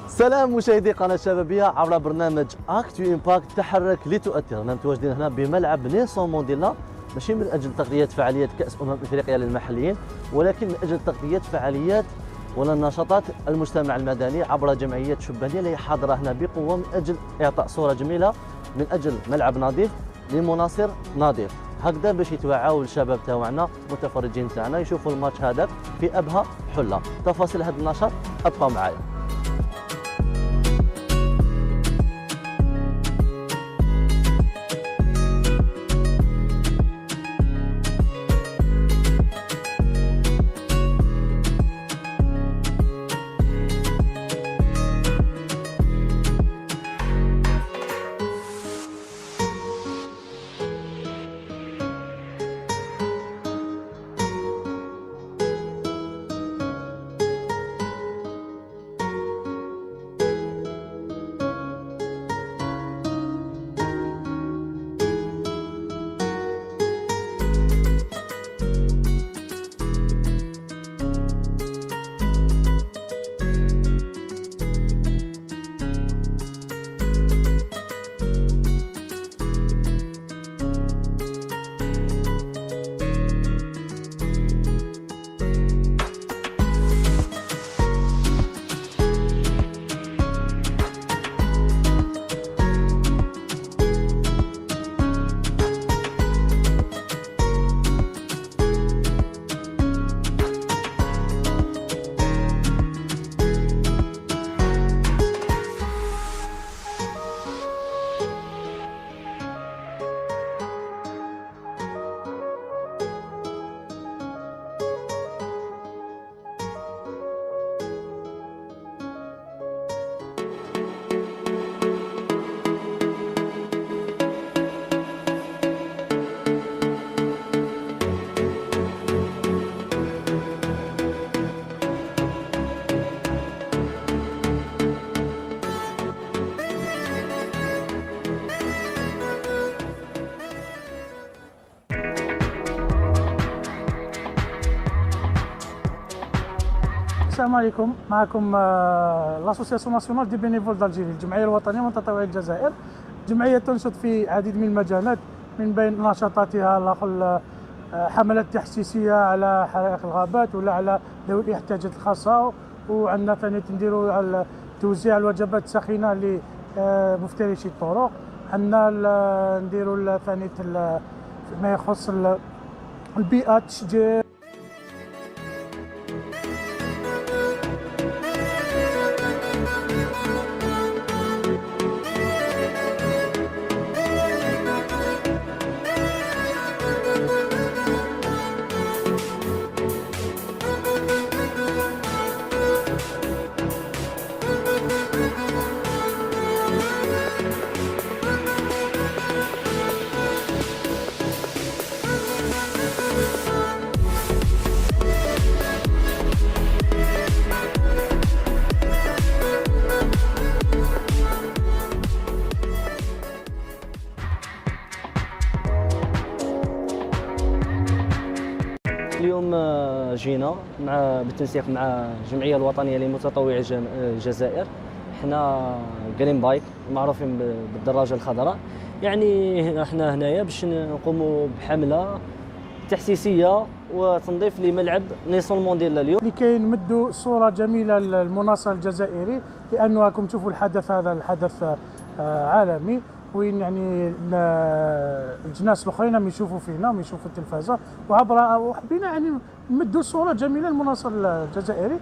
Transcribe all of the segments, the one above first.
سلام مشاهدي قناه شبابيه عبر برنامج اكت امباكت تحرك لتؤثر. رانا متواجدين هنا بملعب نيلسون مانديلا ماشي من اجل تغطيه فعاليات كاس افريقيا للمحليين، ولكن من اجل تغطيه فعاليات ولا نشاطات المجتمع المدني عبر جمعيات شبانيه اللي حاضره هنا بقوه من اجل اعطاء صوره جميله من اجل ملعب نظيف لمناصر نظيف، هكذا باش يتوعاو الشباب تاعنا المتفرجين تاعنا يشوفوا الماتش هذاك في ابهى حله. تفاصيل هذا النشاط ابقوا معايا. السلام عليكم، معكم لاسوسياسيون ناسيونال دي بينيفول دالجيري، الجمعيه الوطنيه لمتطوعي الجزائر. جمعيه تنشط في العديد من المجالات، من بين نشاطاتها حملات تحسيسيه على حرائق الغابات ولا على ذوي الاحتياجات الخاصه، وعندنا ثاني نديروا توزيع الوجبات السخينه لمفترشي الطرق. عندنا نديروا ثاني ما يخص البيئه، التشجير. اليوم جينا بالتنسيق مع الجمعيه الوطنيه لمتطوعي الجزائر، حنا جرين بايك معروفين بالدراجه الخضراء. يعني احنا هنايا باش نقوموا بحمله تحسيسيه وتنظيف لملعب نيلسون مانديلا اليوم، لكي نمدوا صوره جميله للمناصر الجزائري، لانه راكم تشوفوا الحدث هذا الحدث عالمي، وين يعني الناس الاخرين يشوفوا فينا ويشوفوا التلفازه، وحبينا يعني نمدوا صوره جميله للمناصر الجزائري.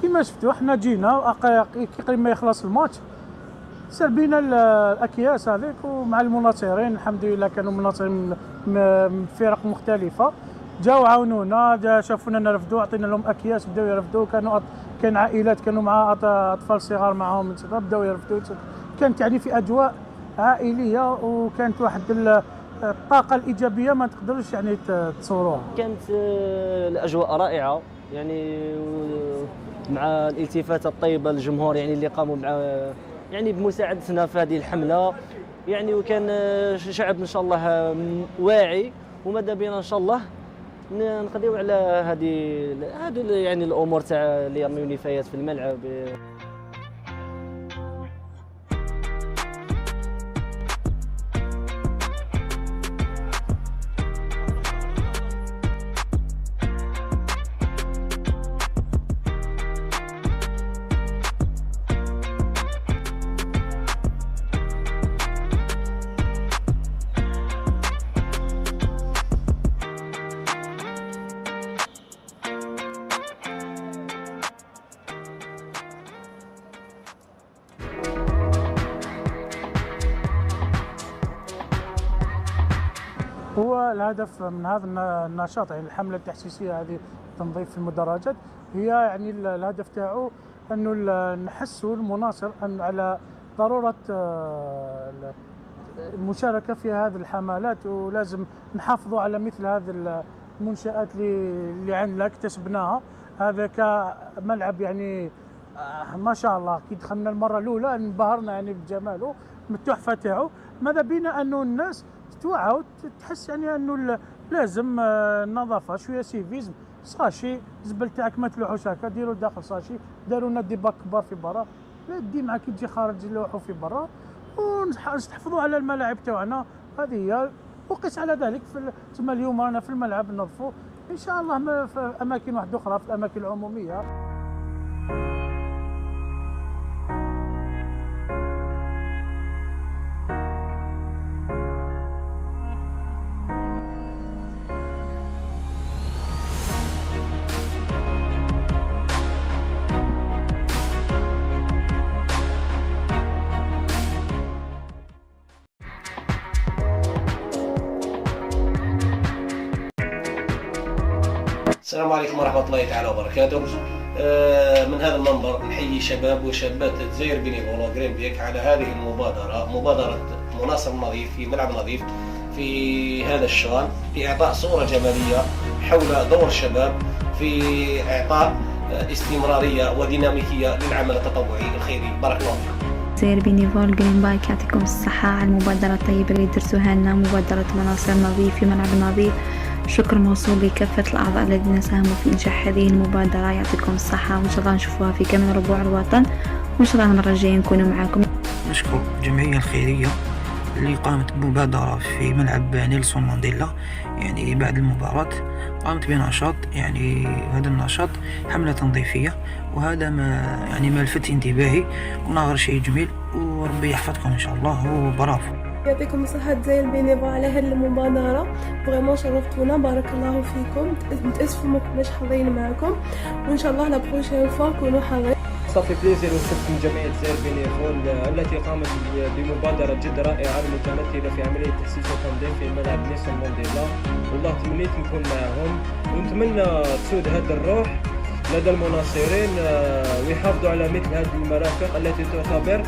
كما شفتوا احنا جينا قبل ما يخلص الماتش سربينا الاكياس هذيك، ومع المناصرين الحمد لله كانوا مناصرين من فرق مختلفه، جاوا عاونونا، شافونا نرفدوا، عطينا لهم اكياس بداو يرفدوا، كان عائلات كانوا مع اطفال صغار معاهم بداو يرفدوا، كانت يعني في اجواء عائليه، وكانت واحد الطاقه الايجابيه ما تقدرش يعني تصوروها. كانت الاجواء رائعه يعني، مع الالتفاته الطيبه للجمهور يعني اللي قاموا مع يعني بمساعدتنا في هذه الحمله يعني، وكان شعب ان شاء الله واعي، وماذا بينا ان شاء الله نقضيو على هذه يعني الامور تاع اللي يرميو نفايات في الملعب. هو الهدف من هذا النشاط يعني الحمله التحسيسيه هذه تنظيف المدرجات، هي يعني الهدف تاعو انه نحسوا المناصر ان على ضروره المشاركه في هذه الحملات، ولازم نحافظوا على مثل هذه المنشآت اللي عندنا اكتسبناها. هذا كملعب يعني ما شاء الله كي دخلنا المره الاولى انبهرنا يعني بجماله بالتحفه تاعو. ماذا بينا انه الناس توعى وتحس يعني انه لازم النظافه شويه سيفيزم، ساشي زبل تاعك ما تلوحوش هكا، ديروا داخل ساشي، داروا لنا ديباك كبار في برا، لا دي معاك كي تجي خارج نلوحوا في برا، ونحافظوا على الملاعب تاعنا. هذه هي، وقس على ذلك تما اليوم رانا في الملعب نظفوا ان شاء الله في اماكن واحده اخرى في الاماكن العموميه. السلام عليكم ورحمة الله تعالى وبركاته. من هذا المنبر نحيي شباب وشابات الجزائر بينيفول وغريمبيك على هذه المبادرة، مبادرة مناصر نظيف في ملعب نظيف في هذا الشان، لإعطاء صورة جمالية حول دور الشباب في إعطاء استمرارية وديناميكية للعمل التطوعي الخيري. بارك الله فيكم. جزائر بينيفول غريمبيك يعطيكم الصحة على المبادرة الطيبة اللي درتوها لنا، مبادرة مناصر نظيف في ملعب نظيف. شكر موصول لكافة الأعضاء الذين ساهموا في إنجاح هذه المبادرة، يعطيكم الصحة، وإن شاء الله نشوفوها في جميع ربوع الوطن، وإن شاء الله المرة الجاية نكونوا معاكم. نشكر الجمعية الخيرية اللي قامت بمبادرة في ملعب نيلسون مانديلا، يعني بعد المباراة قامت بنشاط، يعني هذا النشاط حملة تنظيفية، وهذا ما لفت انتباهي، ونظر شيء جميل، وربي يحفظكم إن شاء الله، وبرافو. يعطيكم الصحة جزائر بينيفول على هذه المبادرة، فريمون شرفتونا، بارك الله فيكم. متأسفين ما كناش حاضرين معكم، وإن شاء الله لا بروشين فوا نكونوا حاضرين. صافي بليزير وصفت من جمعية جزائر بينيفول التي قامت بمبادرة جد رائعة المتمثلة في عملية تحسيس وتنظيف في ملعب نيلسون مانديلا، والله تمنيت نكون معهم، ونتمنى تسود هذه الروح لدى المناصرين ويحافظوا على مثل هذه المرافق التي تعتبر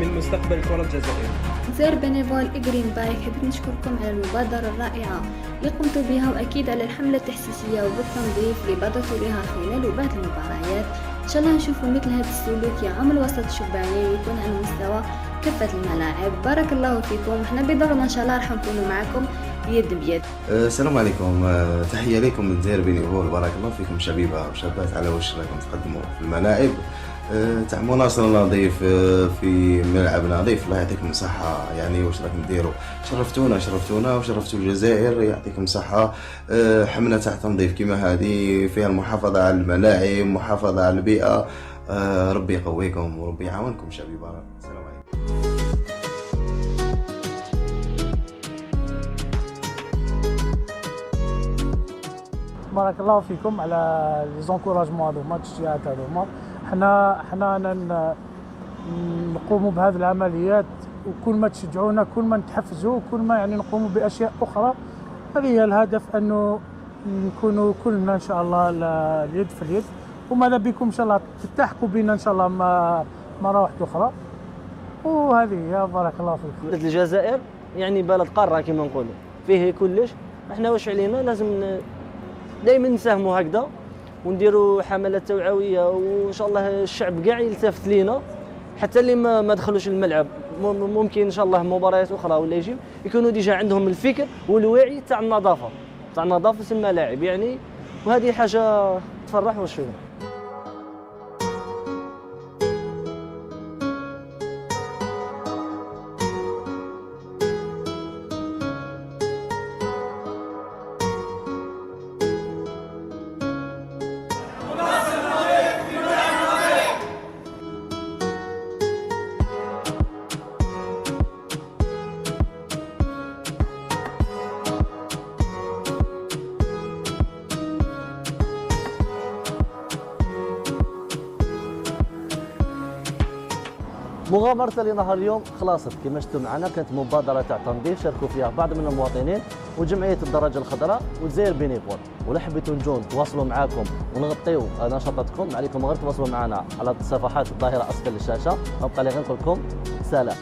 من مستقبل الكرة الجزائرية. جزائر بينيفول جرين بايك حبيت نشكركم على المبادرة الرائعة اللي قمتوا بها، وأكيد على الحملة التحسيسية وبالتنظيف اللي بدأتوا بها خلال وبعد المباريات. إن شاء الله نشوفوا مثل هذا السلوك يعم الوسط الشباني ويكون على مستوى كافة الملاعب. بارك الله فيكم، احنا بدورنا إن شاء الله راح نكونوا معكم يد بيد. السلام عليكم، تحية لكم من جزائر بينيفول، بارك الله فيكم شبيبة وشابات على وش راكم تقدموا في الملاعب تاع مناصر نظيف في ملعب نظيف. الله يعطيكم الصحة، يعني واش راكم ديروا، شرفتونا وشرفتوا الجزائر، يعطيكم الصحة. حملة تاع تنظيف كيما هذه فيها المحافظة على الملاعب، محافظة على البيئة، ربي يقويكم وربي يعاونكم شبيبة. السلام عليكم. بارك الله فيكم على لي زونكوراجمون هذوما، التشجيعات هذوما. حنا نقوموا بهذه العمليات، وكل ما تشجعونا كل ما نتحفزوا، كل ما يعني نقوموا باشياء اخرى. هذه هي الهدف، انه نكونوا كلنا ان شاء الله اليد في اليد، وماذا بكم ان شاء الله تلتحقوا بنا ان شاء الله مراحل اخرى. وهذه هي، بارك الله فيكم. بلاد الجزائر يعني بلد قاره كما نقولوا، فيه كلش. احنا واش علينا لازم دائما نساهموا هكذا ونديروا حملات توعويه، وان شاء الله الشعب كاع يلتفت لينا، حتى اللي ما دخلوش الملعب ممكن ان شاء الله مباريات اخرى ولا يجيو يكونوا ديجا عندهم الفكر والوعي تاع النظافه، تاع نظافه الملاعب يعني، وهذه حاجه تفرح وشويه. مغامرة لنهار اليوم خلاصت كما شفتوا معنا، كانت مبادرة تاع تنظيف شاركوا فيها بعض من المواطنين وجمعية الدرجة الخضراء وجزائر بينيفول. ولا حبيتوا نجوا نتواصلوا معاكم ونغطيو نشاطاتكم، عليكم غير تواصلوا معنا على الصفحات الظاهرة أسفل الشاشة. نبقى لي غير نقول لكم سلام.